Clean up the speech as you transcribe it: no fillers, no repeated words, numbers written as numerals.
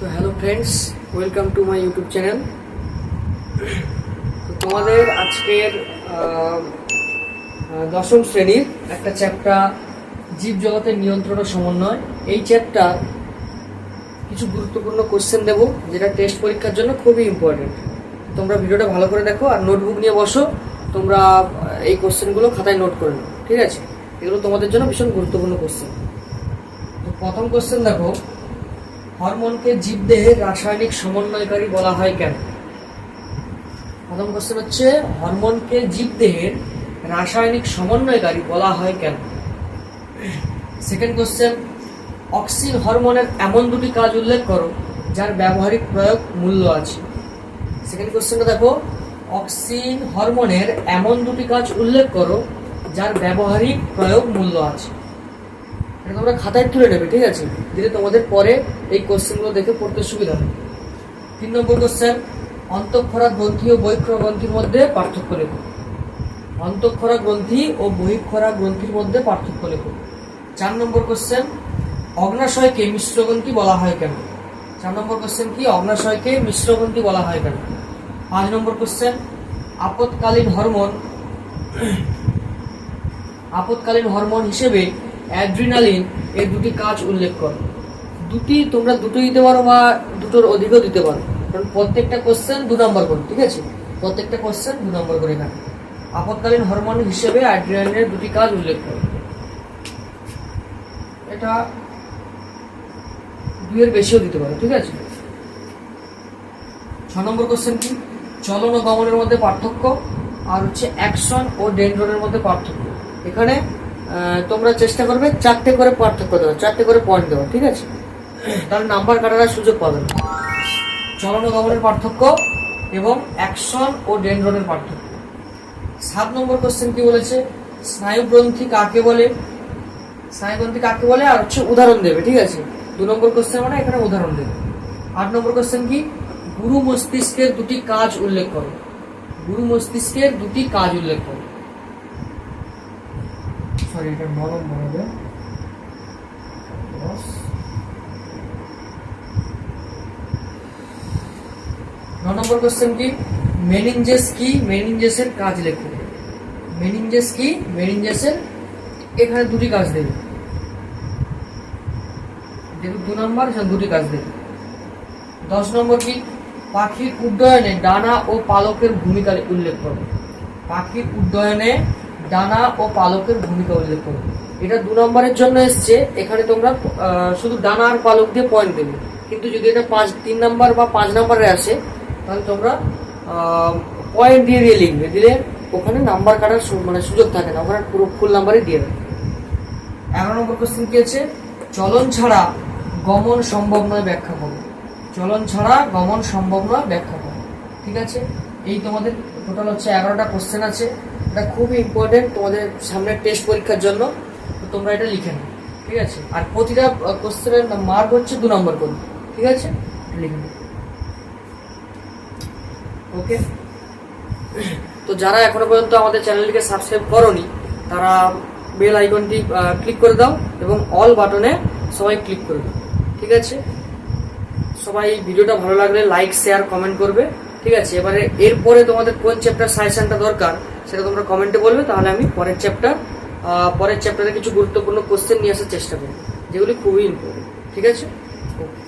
তো hello friends, welcome to my YouTube channel. তো তোমাদের আজকের দশম শ্রেণীর একটা চ্যাপ্টার জীবজগতের নিয়ন্ত্রণ ও সমন্বয়। এই চ্যাপ্টার কিছু গুরুত্বপূর্ণ কোশ্চেন দেবো, যেটা টেস্ট পরীক্ষার জন্য খুবই ইম্পর্টেন্ট। তোমরা ভিডিওটা ভালো করে দেখো আর নোটবুক নিয়ে বসো। তোমরা এই কোশ্চেনগুলো খাতায় নোট করে নাও, ঠিক আছে? এগুলো তোমাদের জন্য ভীষণ গুরুত্বপূর্ণ কোশ্চেন। তো প্রথম কোশ্চেন দেখো, হরমোনকে জীবদেহের রাসায়নিক সমন্বয়কারী বলা হয় কেন? প্রথম কোশ্চেন হচ্ছে, হরমোনকে জীবদেহের রাসায়নিক সমন্বয়কারী বলা হয় কেন? সেকেন্ড কোশ্চেন, অক্সিন হরমোনের এমন দুটি কাজ উল্লেখ করো যার ব্যবহারিক প্রয়োগ মূল্য আছে। সেকেন্ড কোশ্চেনটা দেখো, অক্সিন হরমোনের এমন দুটি কাজ উল্লেখ করো যার ব্যবহারিক প্রয়োগ মূল্য আছে। এটা তোমরা খাতায় তুলে নেবে, ঠিক আছে? দিলে তোমাদের পরে এই কোশ্চেনগুলো দেখে পড়তে সুবিধা হবে। 3 নম্বর কোশ্চেন, অন্তঃক্ষরা গ্রন্থি ও বহিঃক্ষরা গ্রন্থির মধ্যে পার্থক্য লেখো। অন্তঃক্ষরা গ্রন্থি ও বহিঃক্ষরা গ্রন্থির মধ্যে পার্থক্য লেখো। 4 নম্বর কোশ্চেন, অগ্নাশয়কে মিশ্রগ্রন্থি বলা হয় কেন? 4 নম্বর কোশ্চেন কি, অগ্নাশয়কে মিশ্রগ্রন্থি বলা হয় কেন? 5 নম্বর কোশ্চেন, আপৎকালীন হরমোন হিসেবে অ্যাড্রিনালিন এর দুটি কাজ উল্লেখ করো। তোমরা দুটো দিতে পারো বা দুটোর অধিকও দিতে পারো, কারণ প্রত্যেকটা কোশ্চেন 2 নম্বর করে, ঠিক আছে? প্রত্যেকটা কোশ্চেন 2 নম্বর করে এখানে। আপৎকালীন হরমোন হিসেবে অ্যাড্রিনালিনের দুটি কাজ উল্লেখ করো। এটা 2 এর বেশিও দিতে পারো, ঠিক আছে? 6 নম্বর কোশ্চেন কি, চলন ও গমনের মধ্যে পার্থক্য আর হচ্ছে অ্যাকশন ও ডেনড্রনের মধ্যে পার্থক্য। এখানে তোমরা চেষ্টা করবে 4টে করে পার্থক্য দেওয়া, 4টে করে পয়েন্ট দেওয়া, ঠিক আছে? তাহলে নাম্বার কাটার সুযোগ পাবে না। চলন ও গমনের পার্থক্য এবং অ্যাকশন ও ডেনড্রনের পার্থক্য। 7 নম্বর কোশ্চেন কি বলেছে, স্নায়ুগ্রন্থি কাকে বলে? স্নায়ুগ্রন্থি কাকে বলে আর হচ্ছে উদাহরণ দেবে, ঠিক আছে? 2 নম্বর কোশ্চেন মানে এখানে উদাহরণ দেবে। 8 নম্বর কোশ্চেন কি, গুরু মস্তিষ্কের দুটি কাজ উল্লেখ করো। গুরু মস্তিষ্কের দুটি কাজ উল্লেখ করো। সরি, এটা নরম বানাবে। 9 নম্বর কোশ্চেন কি, মেনিনজেস কি? মেনিনজেসের কাজ লেখো। মেনিনজেস কি? মেনিনজেসের এখানে দুটি কাজ দেবে, যেহেতু 2 নম্বর সেখানে দুটি কাজ দেবে। 10 নম্বর কি, পাখির উড্ডয়নে ডানা ও পালকের ভূমিকা উল্লেখ করো। পাখির উড্ডয়নে ডানা ও পালকের ভূমিকা উল্লেখ করো। এটা 2 নম্বরের জন্য এসছে। এখানে তোমরা শুধু ডানা আর পালক দিয়ে পয়েন্ট দেবে, কিন্তু যদি এটা 3 নম্বর বা 5 নম্বরে আসে তাহলে তোমরা পয়েন্ট দিয়ে লিখবে, দিলে ওখানে নাম্বার কাটার সুযোগ থাকে না, ওখানে পুরো ফুল নাম্বারই দিয়ে দেবে। 11 নম্বর কোশ্চেন কি আছে, চলন ছাড়া গমন সম্ভব নয় ব্যাখ্যা করো। চলন ছাড়া গমন সম্ভব নয় ব্যাখ্যা করো, ঠিক আছে? এই তোমাদের টোটাল হচ্ছে 11টা কোশ্চেন আছে। এটা খুবই ইম্পর্টেন্ট তোমাদের সামনে টেস্ট পরীক্ষার জন্য, তো তোমরা এটা লিখে নাও, ঠিক আছে? আর প্রতিটা কোশ্চেনের মার্ক হচ্ছে 2 নম্বর করে, ঠিক আছে? লিখে নাও, ওকে? তো যারা এখনো পর্যন্ত আমাদের চ্যানেলটিকে সাবস্ক্রাইব করোনি, তারা বেল আইকনটি ক্লিক করে দাও এবং অল বাটনে সবাই ক্লিক করে দাও, ঠিক আছে? সবাই ভিডিওটা ভালো লাগলে লাইক, শেয়ার, কমেন্ট করবে, ঠিক আছে? এবারে এরপরে তোমাদের কোন চ্যাপ্টার সাজেশনটা দরকার সেটা তোমরা কমেন্টে বলবে, তাহলে আমি পরের চ্যাপ্টারে কিছু গুরুত্বপূর্ণ কোশ্চেন নিয়ে আসার চেষ্টা করবো, যেগুলি খুবই ইম্পর্টেন্ট, ঠিক আছে? ওকে।